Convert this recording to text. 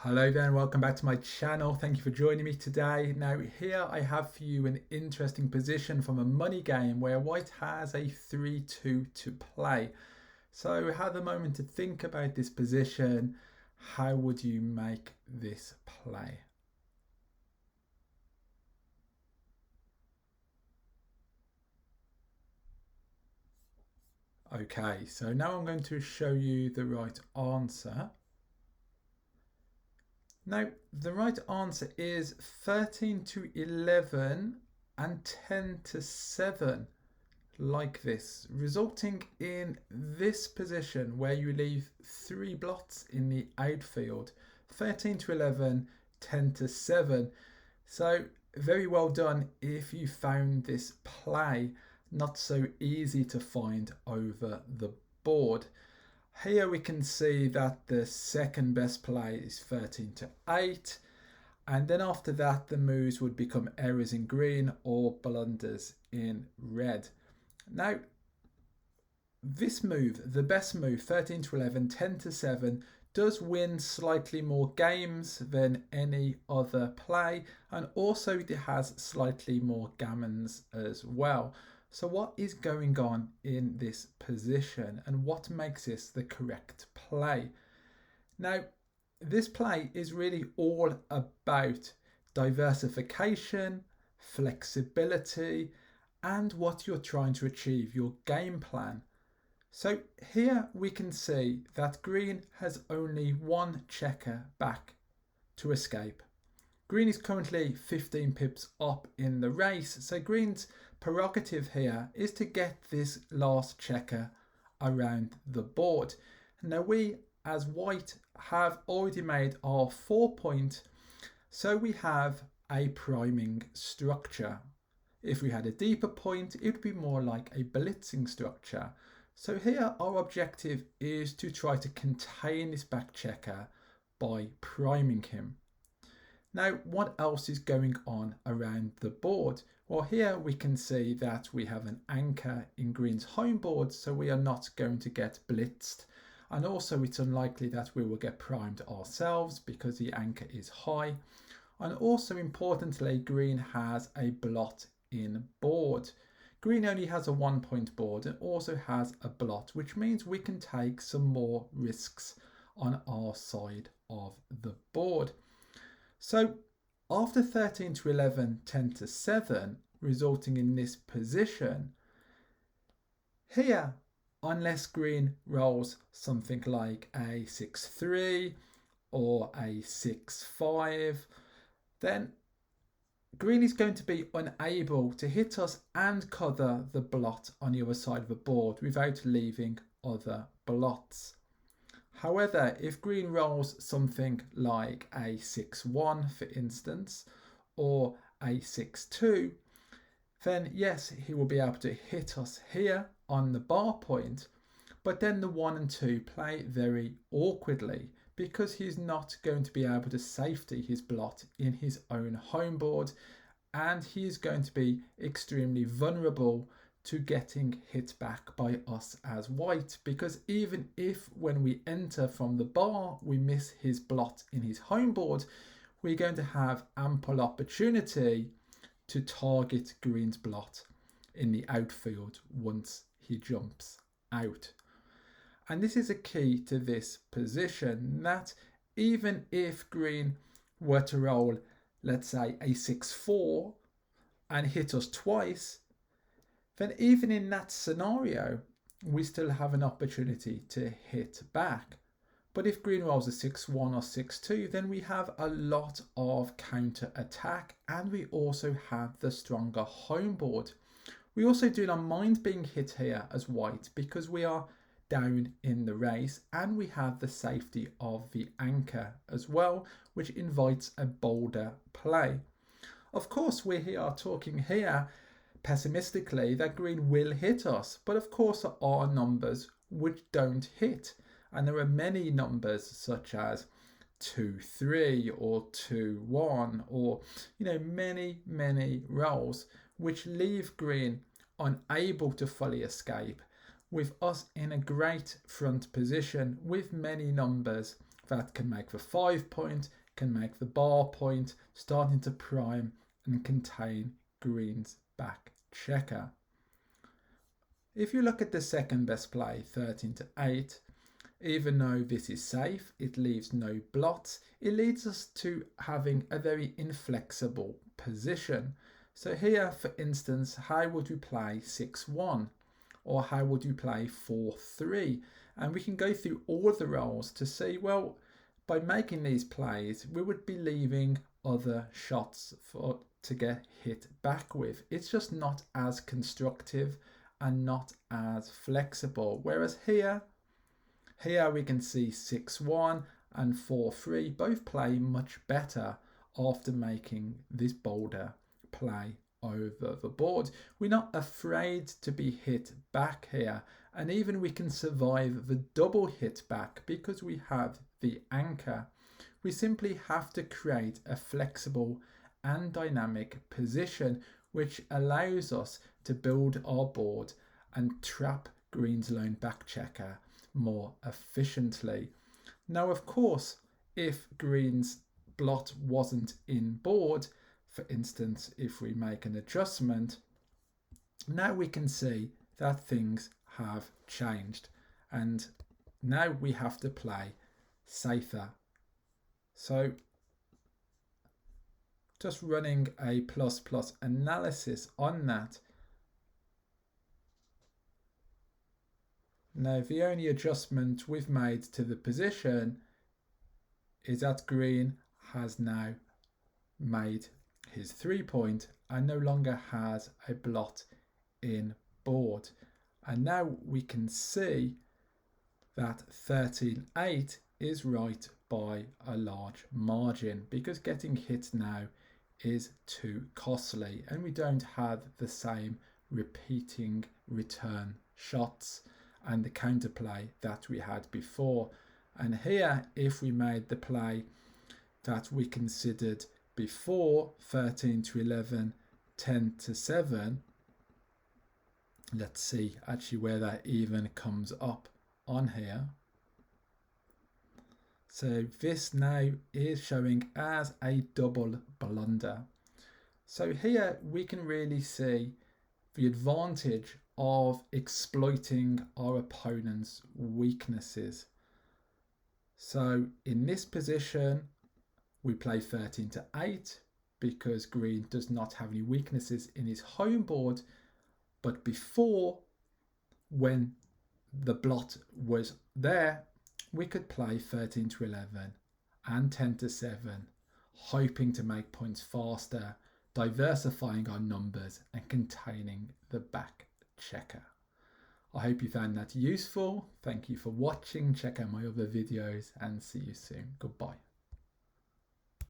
Hello there and welcome back to my channel. Thank you for joining me today. Now here I have for you an interesting position from a money game where white has a 3-2 to play. So have a moment to think about this position. How would you make this play? Okay, so now I'm going to show you the right answer. Now, the right answer is 13 to 11 and 10 to 7, like this, resulting in this position where you leave 3 blots in the outfield. 13 to 11, 10 to 7. So very well done if you found this play. Not so easy to find over the board. Here we can see that the second best play is 13 to 8, and then after that the moves would become errors in green or blunders in red. Now this move, the best move, 13 to 11, 10 to 7, does win slightly more games than any other play, and also it has slightly more gammons as well. So what is going on in this position and what makes this the correct play? Now, this play is really all about diversification, flexibility, and what you're trying to achieve, your game plan. So here we can see that green has only one checker back to escape. Green is currently 15 pips up in the race, so green's prerogative here is to get this last checker around the board. Now we as white have already made our 4 point, so we have a priming structure. If we had a deeper point, it would be more like a blitzing structure. So here our objective is to try to contain this back checker by priming him. Now, what else is going on around the board? Well, here we can see that we have an anchor in green's home board, so we are not going to get blitzed. And also it's unlikely that we will get primed ourselves because the anchor is high. And also importantly, green has a blot in board. Green only has a 1 point board and also has a blot, which means we can take some more risks on our side of the board. So after 13 to 11, 10 to 7, resulting in this position, here, unless green rolls something like a 6-3 or a 6-5, then green is going to be unable to hit us and cover the blot on the other side of the board without leaving other blots. However, if green rolls something like a 6-1, for instance, or a 6-2, then yes, he will be able to hit us here on the bar point, but then the 1 and 2 play very awkwardly because he's not going to be able to safety his blot in his own home board, and he's going to be extremely vulnerable to getting hit back by us as white, because even if when we enter from the bar we miss his blot in his home board, we're going to have ample opportunity to target green's blot in the outfield once he jumps out. And this is a key to this position, that even if green were to roll, let's say a 6-4 and hit us twice, then even in that scenario, we still have an opportunity to hit back. But if green rolls a 6-1 or 6-2, then we have a lot of counter attack, and we also have the stronger home board. We also do not mind being hit here as white because we are down in the race, and we have the safety of the anchor as well, which invites a bolder play. Of course, we are talking here pessimistically that green will hit us, but of course there are numbers which don't hit, and there are many numbers such as 2-3 or 2-1 or many rolls which leave green unable to fully escape, with us in a great front position with many numbers that can make the 5 point, can make the bar point, starting to prime and contain green's back checker. If you look at the second best play, 13 to 8, even though this is safe, it leaves no blots, it leads us to having a very inflexible position. So here, for instance, how would you play 6-1? Or how would you play 4-3? And we can go through all the roles to see, well, by making these plays, we would be leaving other shots to get hit back with. It's just not as constructive and not as flexible. Whereas here we can see 6-1 and 4-3 both play much better after making this boulder play over the board. We're not afraid to be hit back here, and even we can survive the double hit back because we have the anchor. We simply have to create a flexible and dynamic position which allows us to build our board and trap green's lone back checker more efficiently. Now, of course, if green's blot wasn't in board, for instance, if we make an adjustment, now we can see that things have changed and now we have to play safer. So just running a plus analysis on that. Now the only adjustment we've made to the position is that green has now made his 3 point and no longer has a blot in board. And now we can see that 13-8 is right by a large margin because getting hit now is too costly and we don't have the same repeating return shots and the counterplay that we had before. And here, if we made the play that we considered before, 13 to 11, 10 to 7, let's see actually where that even comes up on here. So this now is showing as a double blunder. So here we can really see the advantage of exploiting our opponent's weaknesses. So in this position, we play 13 to 8 because green does not have any weaknesses in his home board. But before, when the blot was there, we could play 13 to 11 and 10 to 7, hoping to make points faster, diversifying our numbers and containing the back checker. I hope you found that useful. Thank you for watching. Check out my other videos and see you soon. Goodbye.